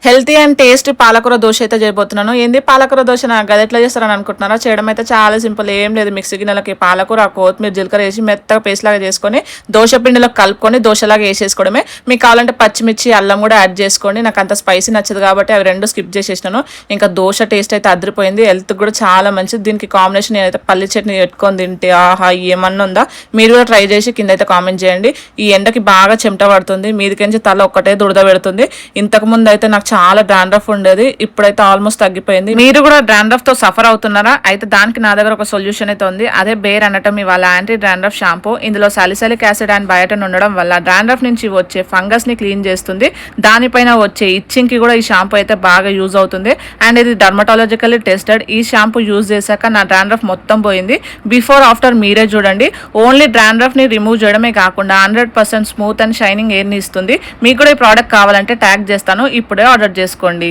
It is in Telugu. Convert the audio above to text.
హెల్తీ అండ్ టేస్ట్ పాలకూర దోశ అయితే చేయబోతున్నాను. ఏంది పాలకూర దోశ నాకు అది ఎట్లా చేస్తారని అనుకుంటున్నారా? చేయడం అయితే చాలా సింపుల్, ఏం లేదు. మిక్సీ గిన్నెలకి పాలకూర, కొత్తిమీర, జీలకర్ర వేసి మెత్తగా పేస్ట్ లాగా చేసుకొని దోశ పిండిలో కలుపుకొని దోశలాగా వేసేసుకోవడమే. మీకు కావాలంటే పచ్చిమిర్చి, అల్లం కూడా యాడ్ చేసుకోండి. నాకు అంత స్పైసీ నచ్చదు కాబట్టి అవి రెండు స్కిప్ చేసేసినాను. ఇంకా దోశ టేస్ట్ అయితే అదిరిపోయింది, హెల్త్ కూడా చాలా మంచిది. దీనికి కాంబినేషన్ నేనైతే పల్లి చట్నీ పెట్టుకొని తింటే ఆహా ఏమన్నా ఉందా. మీరు కూడా ట్రై చేసి కింద అయితే కామెంట్ చేయండి. ఈ ఎండకి బాగా చెమట పడుతుంది, మీదికించి తల ఒక్కటే దురద పెడుతుంది. ఇంతకు ముందు అయితే నాకు చాలా డాండ్రఫ్ ఉండేది, ఇప్పుడైతే ఆల్మోస్ట్ తగ్గిపోయింది. మీరు కూడా డాండ్రఫ్ తో సఫర్ అవుతున్నారా? అయితే దానికి నా దగ్గర ఒక సొల్యూషన్ అయితే ఉంది. అదే బేర్ అనటమీ వాళ్ళ యాంటీ డాండ్రఫ్ షాంపూ. ఇందులో సాలిసిలిక్ యాసిడ్ అండ్ బయోటిన్ ఉండడం వల్ల డాండ్రఫ్ నుంచి వచ్చే ఫంగస్ ని క్లీన్ చేస్తుంది. దానిపైన వచ్చే ఇచ్చింగ్ కి కూడా ఈ షాంపూ అయితే బాగా యూజ్ అవుతుంది. అండ్ ఇది డర్మటాలజికల్లీ టెస్టెడ్. ఈ షాంపూ యూజ్ చేశాక నా డాండ్రఫ్ మొత్తం పోయింది. బిఫోర్ ఆఫ్టర్ మీరే చూడండి. ఓన్లీ డాండ్రఫ్ ని రిమూవ్ చేయడమే కాకుండా 100% స్మూత్ అండ్ షైనింగ్ ఎయిర్ ని ఇస్తుంది. మీకు కూడా ఈ ప్రోడక్ట్ కావాలంటే ట్యాగ్ చేస్తాను, ఇప్పుడే ఆర్డర్ చేసుకోండి.